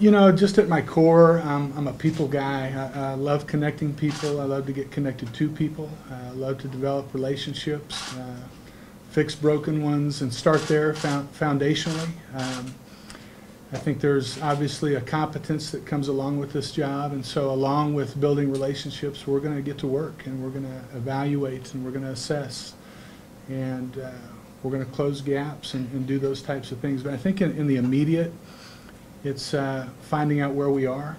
You know, just at my core, I'm a people guy. I love connecting people. I love to get connected to people. I love to develop relationships, fix broken ones, and start there foundationally. I think there's obviously a competence that comes along with this job, and so along with building relationships, we're going to get to work, and we're going to evaluate, and we're going to assess, and we're going to close gaps and do those types of things. But I think in the immediate, it's finding out where we are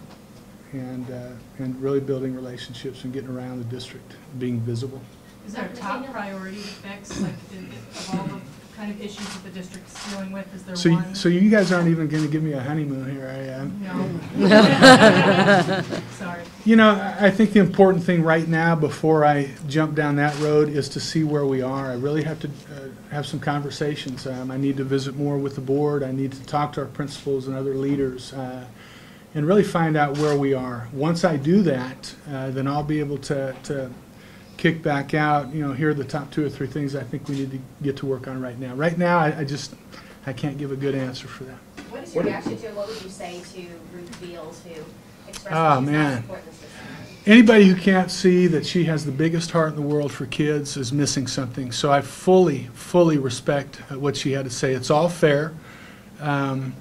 and really building relationships and getting around the district, being visible. Is there a top priority to fix, like of all the kind of issues that the district's dealing with? Is there one? So you guys aren't even going to give me a honeymoon here, are you? No. Sorry. You know, I think the important thing right now, before I jump down that road, is to see where we are. I really have to have some conversations. I need to visit more with the board. I need to talk to our principals and other leaders and really find out where we are. Once I do that, then I'll be able to kick back out, you know, here are the top 2 or 3 things I think we need to get to work on right now. Right now, I can't give a good answer for that. What is your reaction to, what would you say to Ruth Beals, who expressed Oh, that she's man. not supporting the system? Anybody who can't see that she has the biggest heart in the world for kids is missing something. So I fully respect what she had to say. It's all fair. Her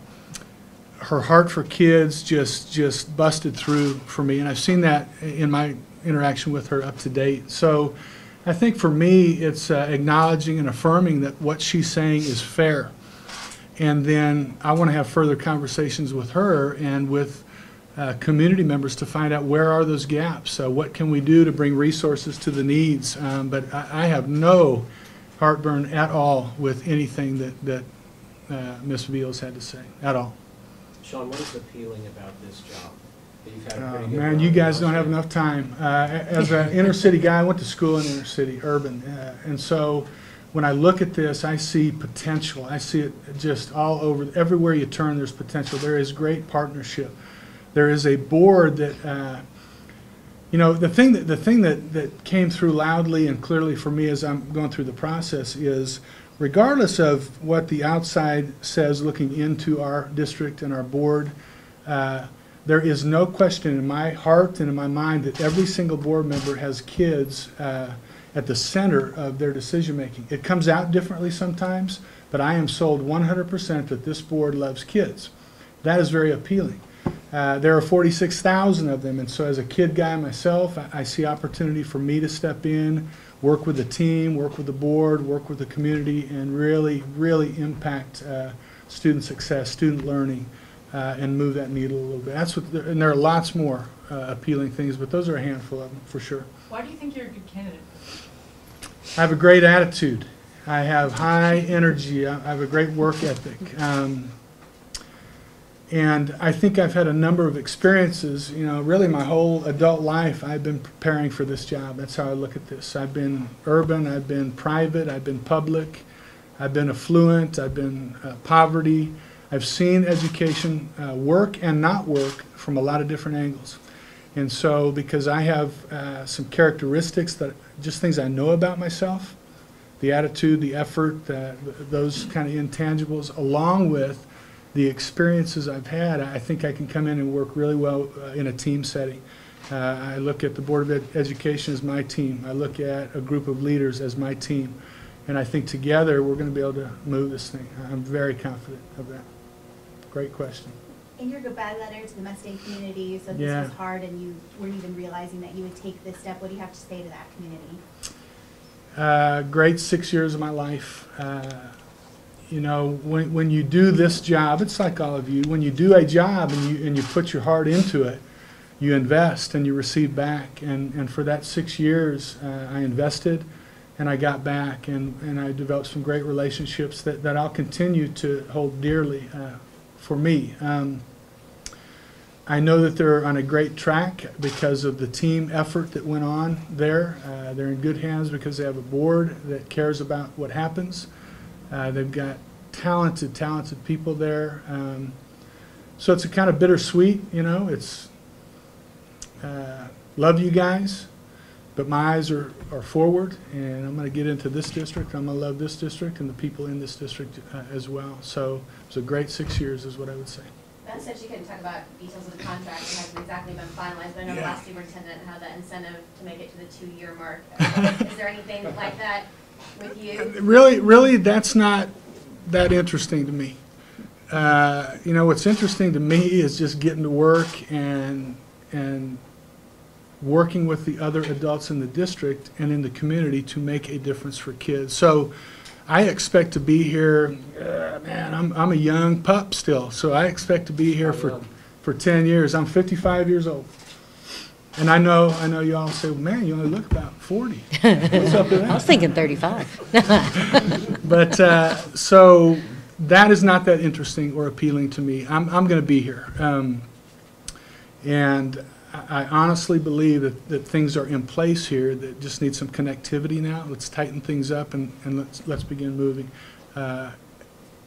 heart for kids just busted through for me, and I've seen that in my interaction with her up to date. So I think for me, it's acknowledging and affirming that what she's saying is fair. And then I want to have further conversations with her and with community members to find out where are those gaps. What can we do to bring resources to the needs? But I have no heartburn at all with anything that Ms. Beals had to say, at all. Sean, what is appealing about this job? That you've had a pretty good Man, run you in guys most don't have of it? enough time. As an inner city guy, I went to school in inner city, urban, and so when I look at this, I see potential. I see it just all over. Everywhere you turn, there's potential. There is great partnership. There is a board that, you know, the thing that came through loudly and clearly for me as I'm going through the process is, regardless of what the outside says looking into our district and our board, there is no question in my heart and in my mind that every single board member has kids at the center of their decision making. It comes out differently sometimes, but I am sold 100% that this board loves kids. That is very appealing. There are 46,000 of them, and so as a kid guy myself, I see opportunity for me to step in, work with the team, work with the board, work with the community, and really impact student success, student learning, and move that needle a little bit. That's what, and there are lots more appealing things, but those are a handful of them for sure. Why do you think you're a good candidate? I have a great attitude. I have high energy. I have a great work ethic. And I think I've had a number of experiences, you know, really my whole adult life I've been preparing for this job. That's how I look at this. I've been urban, I've been private, I've been public, I've been affluent, I've been poverty. I've seen education work and not work from a lot of different angles. And so because I have some characteristics that just things I know about myself, the attitude, the effort, those kind of intangibles, along with the experiences I've had, I think I can come in and work really well in a team setting. I look at the Board of Education as my team. I look at a group of leaders as my team. And I think together we're going to be able to move this thing. I'm very confident of that. Great question. In your goodbye letter to the Mustang community, you said Yeah. this was hard and you weren't even realizing that you would take this step. What do you have to say to that community? Great 6 years of my life. You know, when you do this job, it's like all of you. When you do a job and you put your heart into it, you invest and you receive back. And for that 6 years, I invested and I got back, and I developed some great relationships that I'll continue to hold dearly for me. I know that they're on a great track because of the team effort that went on there. They're in good hands because they have a board that cares about what happens. They've got talented people there. So it's a kind of bittersweet, you know. It's love you guys, but my eyes are forward, and I'm going to get into this district. I'm going to love this district and the people in this district as well. So it was a great 6 years is what I would say. Beth said she couldn't talk about details of the contract. It hasn't exactly been finalized, but I know the last superintendent had that incentive to make it to the 2-year mark. Is there anything like that with you? Really, that's not that interesting to me. You know, what's interesting to me is just getting to work and working with the other adults in the district and in the community to make a difference for kids. So I expect to be here, man, I'm a young pup still, so I expect to be here for 10 years. I'm 55 years old. And I know you all say, well, man, you only look about 40. What's up with that? I was thinking 35. But, so that is not that interesting or appealing to me. I'm going to be here. And I honestly believe that things are in place here that just need some connectivity now. Let's tighten things up and let's begin moving at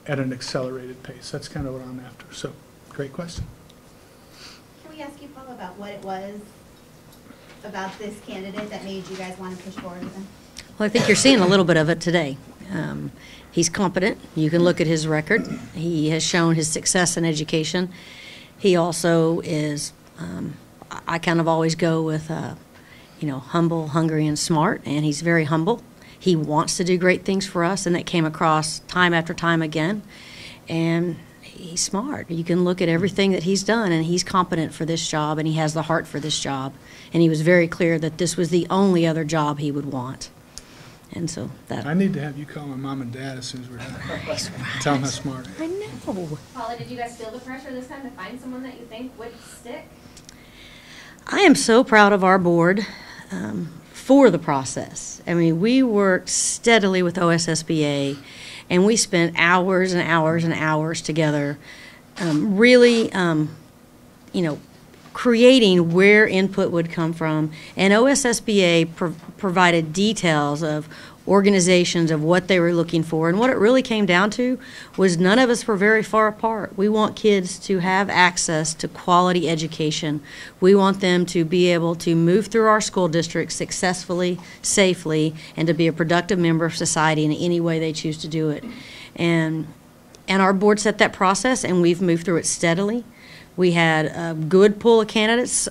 an accelerated pace. That's kind of what I'm after. So, great question. Can we ask you, Paul, about what it was about this candidate that made you guys want to push forward with him? Well, I think you're seeing a little bit of it today. He's competent. You can look at his record. He has shown his success in education. He also is, I kind of always go with, you know, humble, hungry, and smart, and he's very humble. He wants to do great things for us, and that came across time after time again. And he's smart. You can look at everything that he's done, and he's competent for this job, and he has the heart for this job. And he was very clear that this was the only other job he would want. And so that... I need to have you call my mom and dad as soon as we're done. Tell them how smart I am. I know. Paula, did you guys feel the pressure this time to find someone that you think would stick? I am so proud of our board for the process. I mean, we worked steadily with OSSBA, and we spent hours and hours and hours together really, you know, creating where input would come from. And OSSBA provided details of organizations of what they were looking for. And what it really came down to was none of us were very far apart. We want kids to have access to quality education. We want them to be able to move through our school district successfully, safely, and to be a productive member of society in any way they choose to do it. And our board set that process, and we've moved through it steadily. We had a good pool of candidates,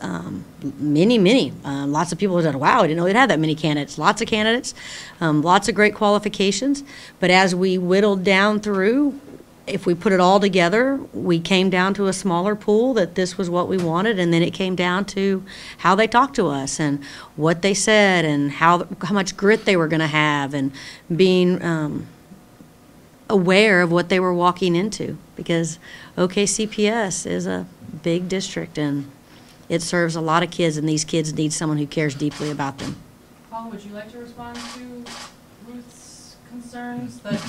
many. Lots of people said, wow, I didn't know they'd have that many candidates. Lots of candidates, lots of great qualifications. But as we whittled down through, if we put it all together, we came down to a smaller pool that this was what we wanted, and then it came down to how they talked to us and what they said and how much grit they were going to have and being aware of what they were walking into, because OKCPS is a big district and it serves a lot of kids, and these kids need someone who cares deeply about them. Paul, would you like to respond to Ruth's concerns that,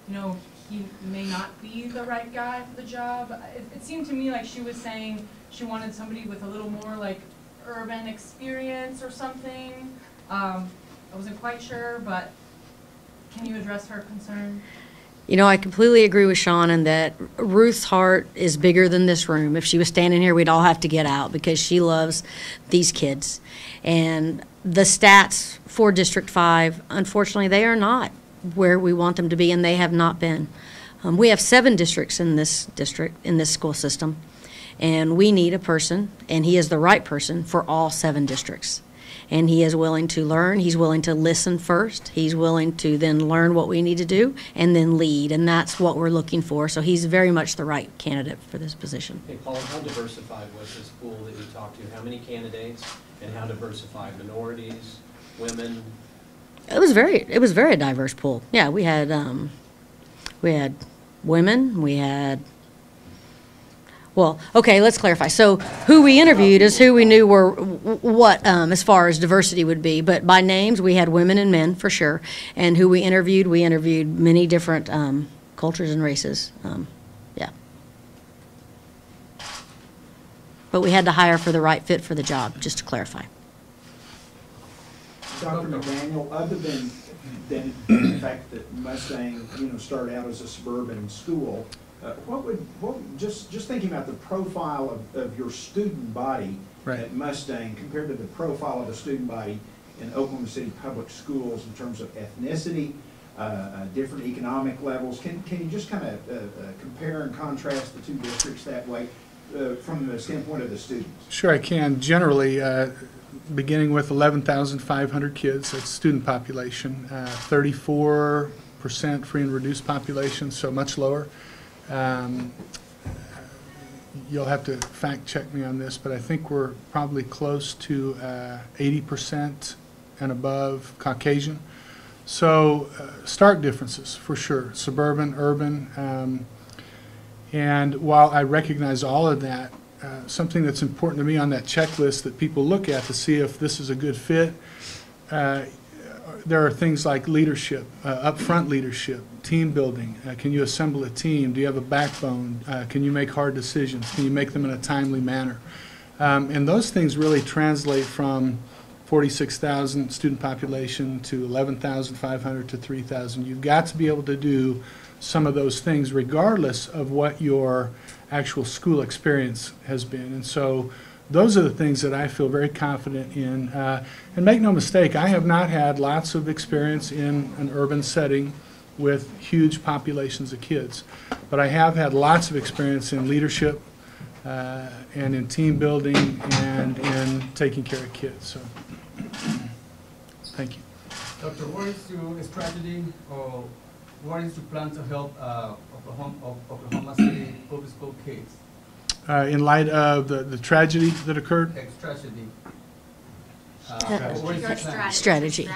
you know, he may not be the right guy for the job? It seemed to me like she was saying she wanted somebody with a little more like urban experience or something. I wasn't quite sure, but can you address her concern? You know, I completely agree with Sean in that Ruth's heart is bigger than this room. If she was standing here, we'd all have to get out because she loves these kids. And the stats for District 5, unfortunately, they are not where we want them to be, and they have not been. We have 7 districts in this district, in this school system, and we need a person, and he is the right person for all 7 districts. And he is willing to learn. He's willing to listen first. He's willing to then learn what we need to do and then lead. And that's what we're looking for. So he's very much the right candidate for this position. Hey, Paul, how diversified was this pool that you talked to? How many candidates and how diversified? Minorities, women? It was very a diverse pool. Yeah, we had women. We had. Well, okay, let's clarify. So who we interviewed is who we knew were what as far as diversity would be. But by names, we had women and men for sure. And who we interviewed many different cultures and races. Yeah. But we had to hire for the right fit for the job, just to clarify. Dr. McDaniel, other than the fact that Mustang, started out as a suburban school, just thinking about the profile of your student body at Mustang compared to the profile of the student body in Oklahoma City public schools in terms of ethnicity, different economic levels, can you just kind of compare and contrast the two districts that way? from the standpoint of the students? Sure, I can. Generally, beginning with 11,500 kids, that's student population, 34% free and reduced population, so much lower. You'll have to fact check me on this, but I think we're probably close to 80% and above Caucasian. So stark differences for sure, suburban, urban. And while I recognize all of that, something that's important to me on that checklist that people look at to see if this is a good fit, there are things like leadership, upfront leadership, team building. Can you assemble a team? Do you have a backbone? Can you make hard decisions? Can you make them in a timely manner? And those things really translate from 46,000 student population to 11,500 to 3,000. You've got to be able to do some of those things regardless of what your actual school experience has been. And so those are the things that I feel very confident in. And make no mistake, I have not had lots of experience in an urban setting with huge populations of kids. But I have had lots of experience in leadership and in team building and in taking care of kids. So, thank you. Doctor, what is your strategy or what is your plan to help Oklahoma City public school kids? In light of the tragedy that occurred? Tragedy. Your Strategy.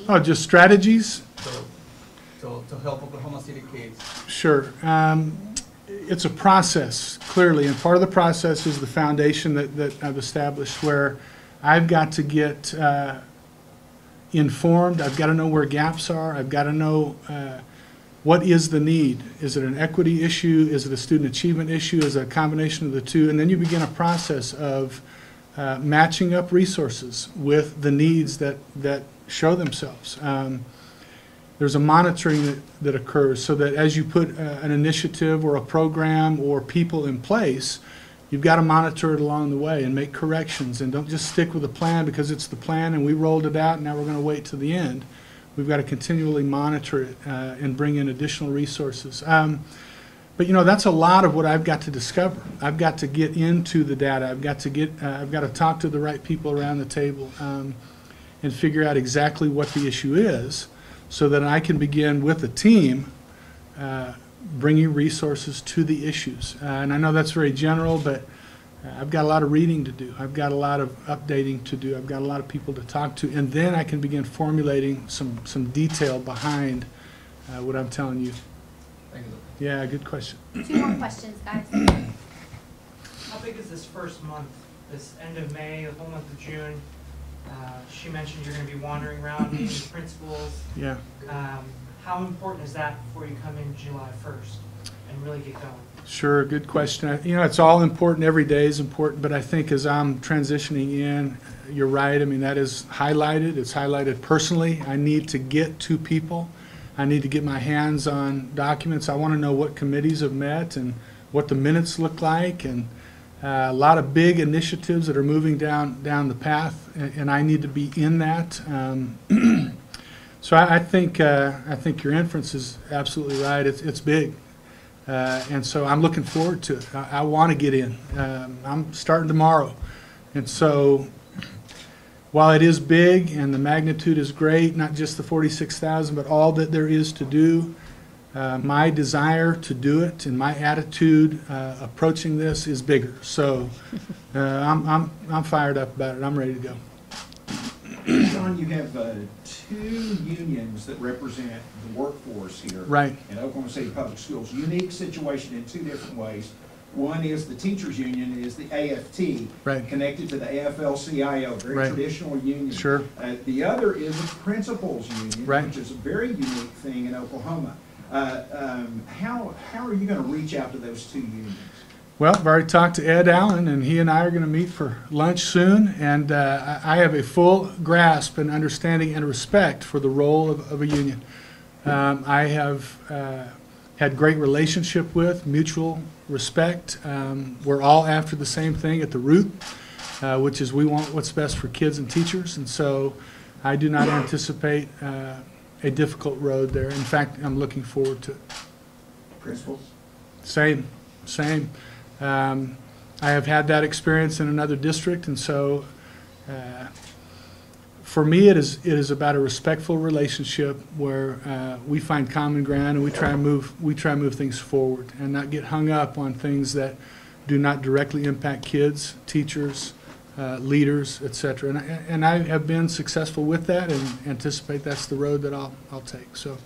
Oh, just strategies? So to help Oklahoma City kids. Sure. It's a process, clearly, and part of the process is the foundation that I've established where I've got to get informed. I've got to know where gaps are. I've got to know what is the need. Is it an equity issue? Is it a student achievement issue? Is it a combination of the two? And then you begin a process of matching up resources with the needs that show themselves. There's a monitoring that occurs so that as you put an initiative or a program or people in place, you've got to monitor it along the way and make corrections, and don't just stick with the plan because it's the plan and we rolled it out and now we're going to wait to the end. We've got to continually monitor it and bring in additional resources. But you know, that's a lot of what I've got to discover. I've got to get into the data. I've got to talk to the right people around the table and figure out exactly what the issue is, so that I can begin with a team bringing resources to the issues. And I know that's very general, but I've got a lot of reading to do. I've got a lot of updating to do. I've got a lot of people to talk to. And then I can begin formulating some detail behind what I'm telling you. Thank you. Yeah, good question. 2 more questions, guys. How big is this first month, this end of May, the whole month of June? She mentioned you're going to be wandering around meeting with principals. Yeah. How important is that before you come in July 1st and really get going? Sure, good question. You know, it's all important. Every day is important, but I think as I'm transitioning in, you're right. I mean, that is highlighted. It's highlighted personally. I need to get to people. I need to get my hands on documents. I want to know what committees have met and what the minutes look like, and a lot of big initiatives that are moving down the path, and I need to be in that. So I think your inference is absolutely right. It's big. And so I'm looking forward to it. I want to get in. I'm starting tomorrow. And so while it is big and the magnitude is great, not just the 46,000, but all that there is to do, my desire to do it and my attitude approaching this is bigger. So I'm fired up about it. I'm ready to go. John, you have 2 unions that represent the workforce here. Right. In Oklahoma City Public Schools. Unique situation in 2 different ways. One is the teachers union is the AFT, Right. connected to the AFL-CIO, very Right. traditional union. Sure. The other is the principals union, Right. which is a very unique thing in Oklahoma. How are you going to reach out to those 2 unions? Well, I've already talked to Ed Allen, and he and I are going to meet for lunch soon, and I have a full grasp and understanding and respect for the role of a union. I have had great relationship with, mutual respect. We're all after the same thing at the root, which is we want what's best for kids and teachers, and so I do not anticipate a difficult road there. In fact, I'm looking forward to it. Principals? Same. I have had that experience in another district, and so for me, it is about a respectful relationship where we find common ground and we try and move things forward and not get hung up on things that do not directly impact kids, teachers, leaders, etc. And I have been successful with that, and anticipate that's the road that I'll take. So,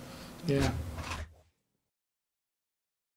yeah.